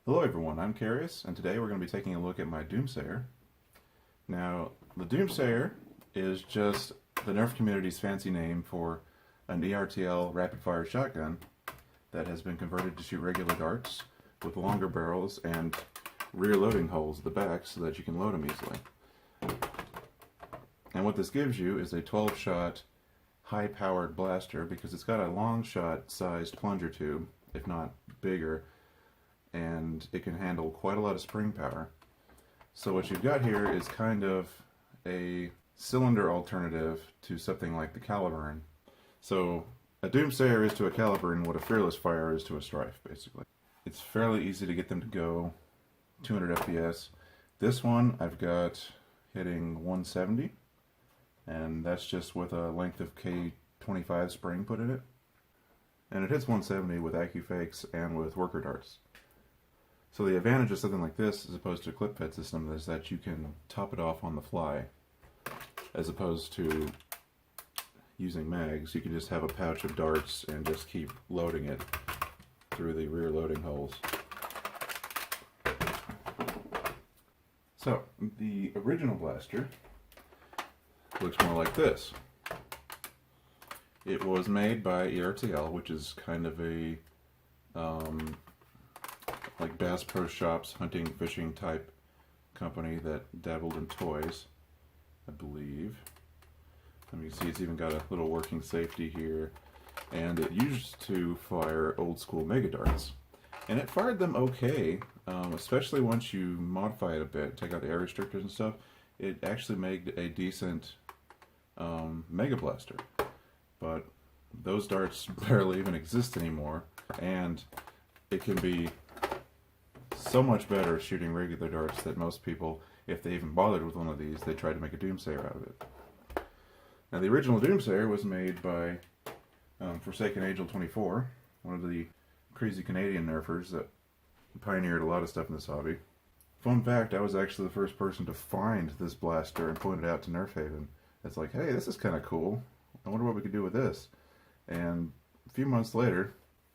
Hello everyone, I'm Carius, and today we're going to be taking a look at my Doomsayer. Now, the Doomsayer is just the Nerf community's fancy name for an ERTL rapid-fire shotgun that has been converted to shoot regular darts with longer barrels and rear loading holes at the back so that you can load them easily. And what this gives you is a 12-shot high-powered blaster because it's got a long shot sized plunger tube, if not bigger, and it can handle quite a lot of spring power. So what you've got here is kind of a cylinder alternative to something like the Caliburn. So a Doomsayer is to a Caliburn what a Fearless Fire is to a Strife, basically. It's fairly easy to get them to go 200 FPS. This one I've got hitting 170, and that's just with a length of K25 spring put in it. And it hits 170 with AccuFakes and with worker darts. So the advantage of something like this, as opposed to a clip-fed system, is that you can top it off on the fly, as opposed to using mags. You can just have a pouch of darts and just keep loading it through the rear loading holes. So, the original blaster looks more like this. It was made by ERTL, which is kind of a like Bass Pro Shops hunting, fishing type company that dabbled in toys, I believe. And you can see it's even got a little working safety here, and it used to fire old school mega darts, and it fired them okay, especially once you modify it a bit, take out the air restrictors and stuff. It actually made a decent mega blaster, but those darts barely even exist anymore, and it can be so much better shooting regular darts that most people, if they even bothered with one of these, they tried to make a Doomsayer out of it. Now, the original Doomsayer was made by Forsaken Angel 24, one of the crazy Canadian nerfers that pioneered a lot of stuff in this hobby. Fun fact, I was actually the first person to find this blaster and point it out to Nerf Haven. It's like, hey, this is kind of cool. I wonder what we could do with this. And a few months later,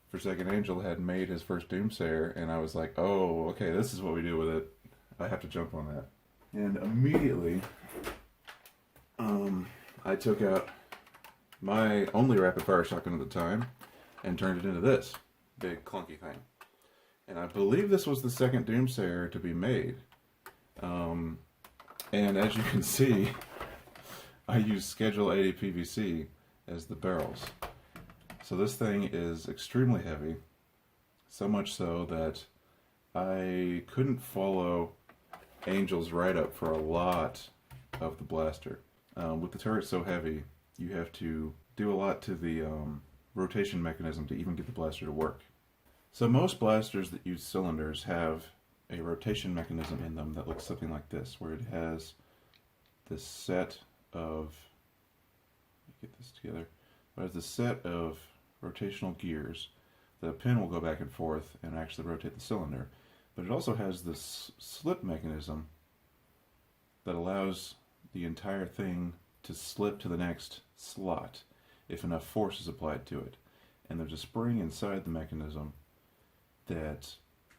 Forsaken Angel had made his first Doomsayer, and I was like, oh, okay, this is what we do with it. I have to jump on that. And immediately, I took out my only rapid-fire shotgun at the time and turned it into this big clunky thing. And I believe this was the second Doomsayer to be made. And as you can see, I use Schedule 80 PVC as the barrels. So this thing is extremely heavy, so much so that I couldn't follow Angel's write-up for a lot of the blaster. With the turret so heavy, you have to do a lot to the rotation mechanism to even get the blaster to work. So most blasters that use cylinders have a rotation mechanism in them that looks something like this, where it has this set of, let me get this together, it has this set of rotational gears. The pin will go back and forth and actually rotate the cylinder, but it also has this slip mechanism that allows the entire thing to slip to the next slot if enough force is applied to it. And there's a spring inside the mechanism that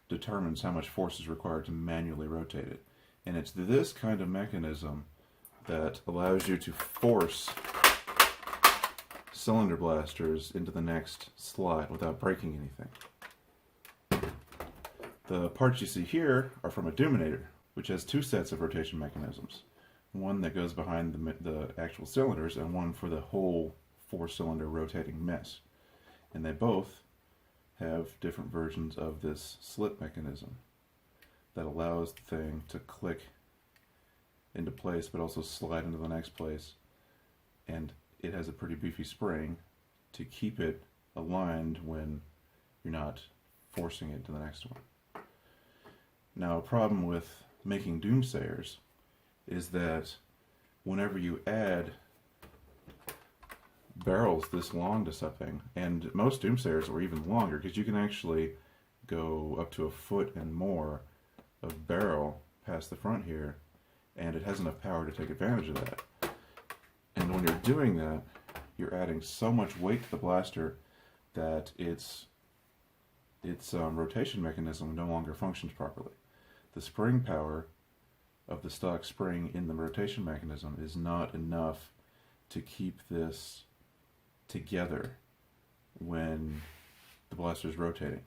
determines how much force is required to manually rotate it. And it's this kind of mechanism that allows you to force cylinder blasters into the next slot without breaking anything. The parts you see here are from a Doominator, which has two sets of rotation mechanisms. One that goes behind the actual cylinders, and one for the whole four-cylinder rotating mess. And they both have different versions of this slip mechanism that allows the thing to click into place but also slide into the next place. And it has a pretty beefy spring to keep it aligned when you're not forcing it to the next one. Now, a problem with making Doomsayers is that whenever you add barrels this long to something, and most Doomsayers are even longer because you can actually go up to a foot and more of barrel past the front here, and it has enough power to take advantage of that. And when you're doing that, you're adding so much weight to the blaster that it's its rotation mechanism no longer functions properly. The spring power of the stock spring in the rotation mechanism is not enough to keep this together when the blaster is rotating.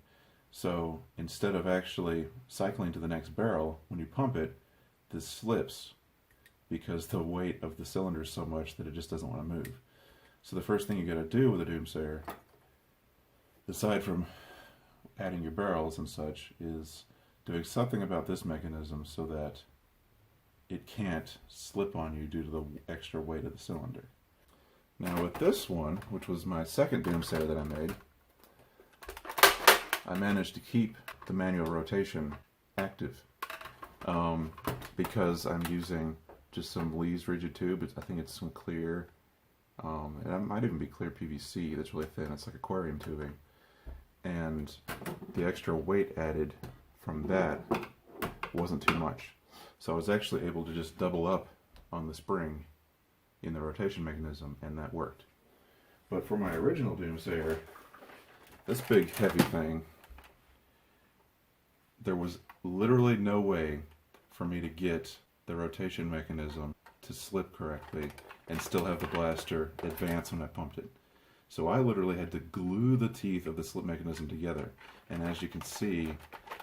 So instead of actually cycling to the next barrel, when you pump it, this slips because the weight of the cylinder is so much that it just doesn't want to move. So the first thing you got to do with a Doomsayer, aside from adding your barrels and such, is doing something about this mechanism so that it can't slip on you due to the extra weight of the cylinder. Now with this one, which was my second Doomsayer that I made, I managed to keep the manual rotation active because I'm using just some Lee's rigid tube. I think it's some clear, and it might even be clear PVC that's really thin. It's like aquarium tubing. And the extra weight added from that wasn't too much. So I was actually able to just double up on the spring in the rotation mechanism, and that worked. But for my original Doomsayer, this big heavy thing, there was literally no way for me to get the rotation mechanism to slip correctly and still have the blaster advance when I pumped it. So I literally had to glue the teeth of the slip mechanism together. And as you can see,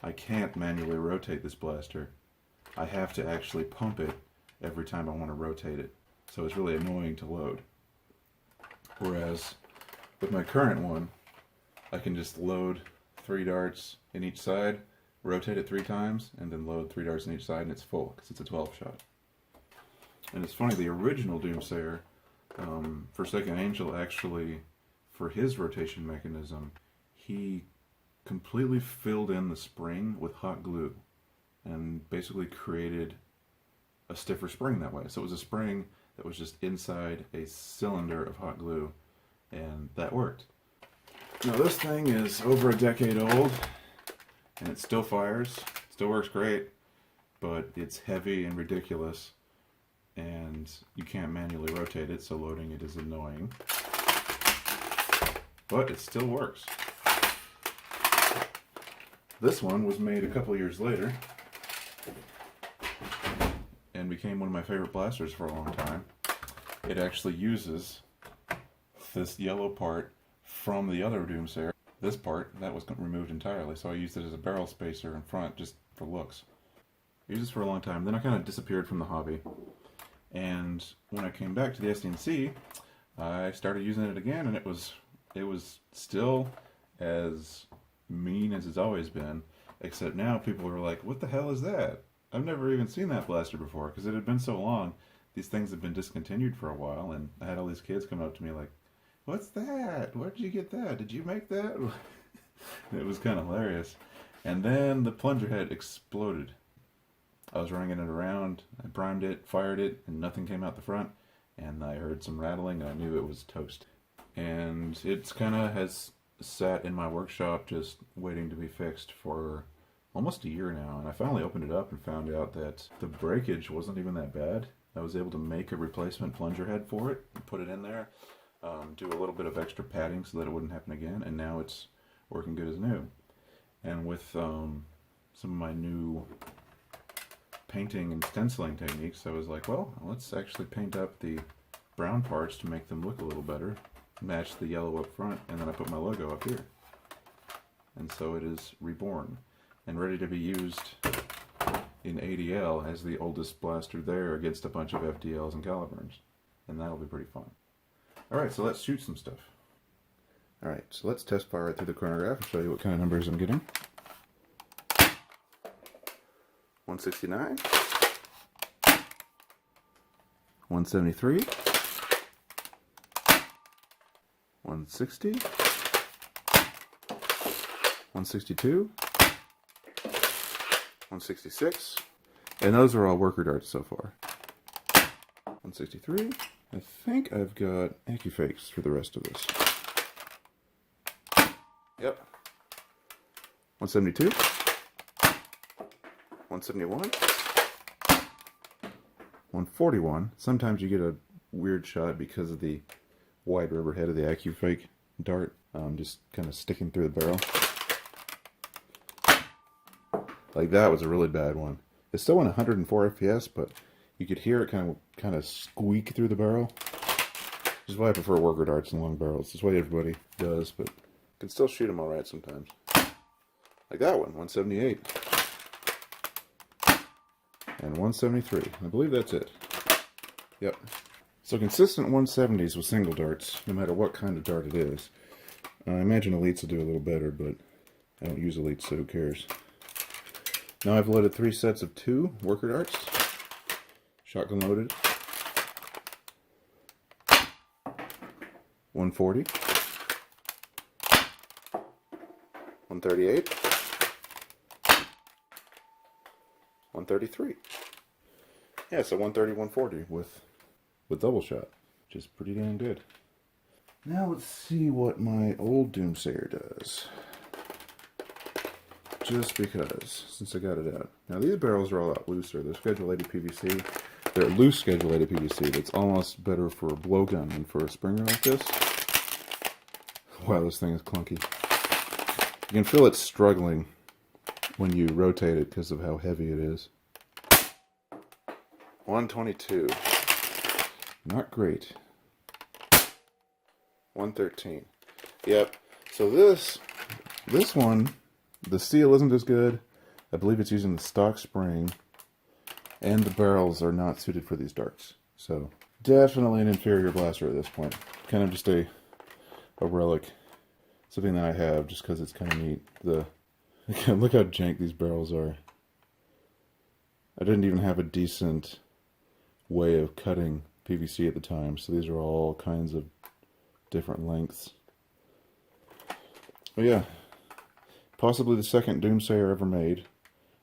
I can't manually rotate this blaster. I have to actually pump it every time I want to rotate it. So it's really annoying to load. Whereas with my current one, I can just load 3 darts in each side, rotate it 3 times, and then load 3 darts in each side, and it's full because it's a 12-shot. And it's funny, the original Doomsayer, Forsaken Angel, actually, for his rotation mechanism, he completely filled in the spring with hot glue and basically created a stiffer spring that way. So it was a spring that was just inside a cylinder of hot glue, and that worked. Now this thing is over a decade old, and it still fires, still works great, but it's heavy and ridiculous, and you can't manually rotate it, so loading it is annoying. But it still works. This one was made a couple years later and became one of my favorite blasters for a long time. It actually uses this yellow part from the other Doomsayer. This part, that was removed entirely, so I used it as a barrel spacer in front just for looks. I used this for a long time, then I kind of disappeared from the hobby. And when I came back to the SDNC, I started using it again, and it was still as mean as it's always been, except now people are like, what the hell is that? I've never even seen that blaster before, because it had been so long. These things have been discontinued for a while, and I had all these kids coming up to me like, what's that? Where'd you get that? Did you make that? It was kind of hilarious. And then the plunger head exploded. I was running it around, I primed it, fired it, and nothing came out the front, and I heard some rattling, and I knew it was toast. And it's kind of has sat in my workshop just waiting to be fixed for almost a year now, and I finally opened it up and found out that the breakage wasn't even that bad. I was able to make a replacement plunger head for it and put it in there, do a little bit of extra padding so that it wouldn't happen again, and now it's working good as new. And with some of my new painting and stenciling techniques, I was like, well, let's actually paint up the brown parts to make them look a little better, match the yellow up front, and then I put my logo up here. And so it is reborn and ready to be used in ADL as the oldest blaster there against a bunch of FDLs and Caliburns. And that'll be pretty fun. Alright, so let's shoot some stuff. Alright, so let's test fire it through the chronograph and show you what kind of numbers I'm getting. 169, 173, 160, 162, 166, and those are all worker darts so far. 163. I think I've got AccuFakes for the rest of this. Yep. 172. 171. 141. Sometimes you get a weird shot because of the wide rubber head of the AccuFake dart, just kind of sticking through the barrel. Like that was a really bad one. It's still in 104 FPS, but you could hear it kind of squeak through the barrel. Which is why I prefer worker darts and long barrels. That's what everybody does, but you can still shoot them alright sometimes. Like that one, 178. And 173. I believe that's it. Yep. So consistent 170s with single darts, no matter what kind of dart it is. I imagine elites will do a little better, but I don't use elites, so who cares. Now I've loaded 3 sets of 2 worker darts. Shotgun loaded. 140. 138. 133. Yeah, so 130, 140 with double shot, which is pretty damn good. Now let's see what my old Doomsayer does. Just because, since I got it out. Now these barrels are a lot looser. They're Schedule 80 PVC. They're loose Schedule 80 PVC. That's almost better for a blowgun than for a Springer like this. Wow, this thing is clunky. You can feel it struggling when you rotate it because of how heavy it is. 122. Not great. 113. Yep. So this one, the steel isn't as good. I believe it's using the stock spring, and the barrels are not suited for these darts. So definitely an inferior blaster at this point. Kind of just a relic, something that I have just because it's kind of neat. Look how jank these barrels are. I didn't even have a decent way of cutting PVC at the time, so these are all kinds of different lengths. But yeah, possibly the second Doomsayer ever made,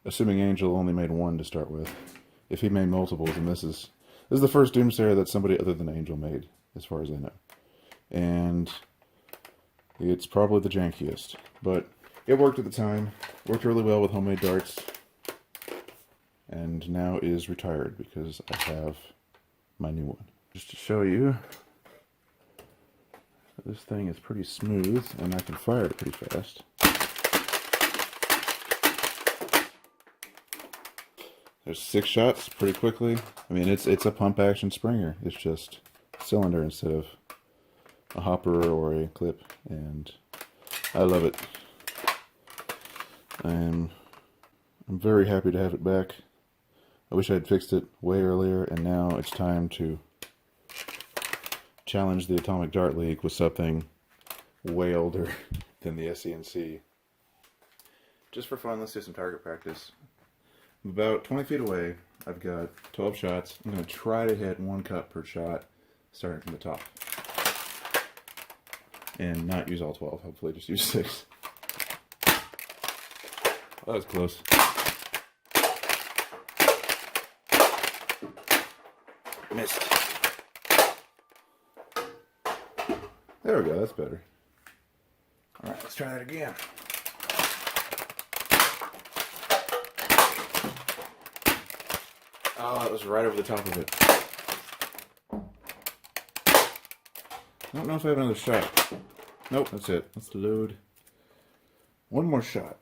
assuming Angel only made one to start with. If he made multiples, and this is the first Doomsayer that somebody other than Angel made, as far as I know. And it's probably the jankiest, but it worked at the time. Worked really well with homemade darts. And now is retired because I have my new one. Just to show you, this thing is pretty smooth and I can fire it pretty fast. There's 6 shots pretty quickly. I mean, it's a pump action Springer. It's just a cylinder instead of a hopper or a clip, and I love it. I'm very happy to have it back. I wish I had fixed it way earlier, and now it's time to challenge the Atomic Dart League with something way older than the SCNC. Just for fun, let's do some target practice. I'm about 20 feet away. I've got 12 shots. I'm going to try to hit 1 cut per shot, starting from the top. And not use all 12, hopefully just use 6. That was close. Missed. There we go, that's better. Alright, let's try that again. Oh, that was right over the top of it. I don't know if I have another shot. Nope, that's it. Let's load. 1 more shot.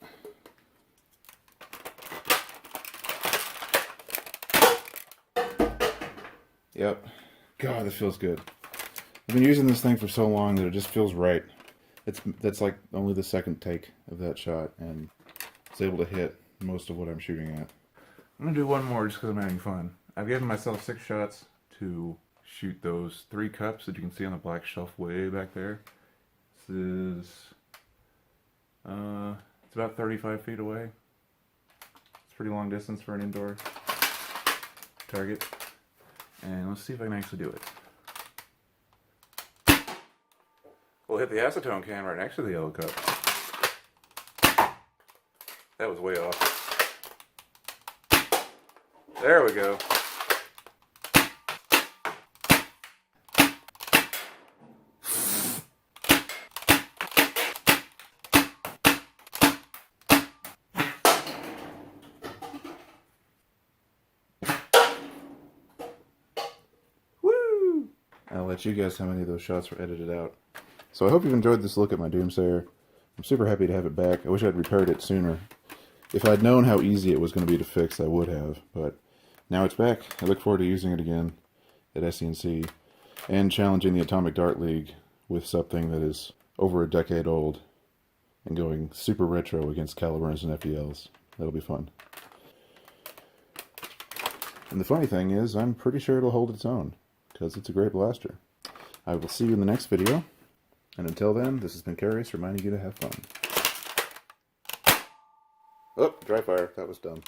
Yep. God, this feels good. I've been using this thing for so long that it just feels right. That's like only the second take of that shot, and it's able to hit most of what I'm shooting at. I'm going to do 1 more just because I'm having fun. I've given myself 6 shots to shoot those 3 cups that you can see on the black shelf way back there. This is, it's about 35 feet away. It's a pretty long distance for an indoor target. And let's see if I can actually do it. We'll hit the acetone can right next to the yellow cup. That was way off. There we go. I'll let you guess how many of those shots were edited out. So I hope you've enjoyed this look at my Doomsayer. I'm super happy to have it back. I wish I'd repaired it sooner. If I'd known how easy it was going to be to fix, I would have. But now it's back. I look forward to using it again at SCNC and challenging the Atomic Dart League with something that is over a decade old and going super retro against calibers and FELs. That'll be fun. And the funny thing is, I'm pretty sure it'll hold its own, because it's a great blaster. I will see you in the next video, and until then, this has been Carius reminding you to have fun. Oh, dry fire. That was dumb.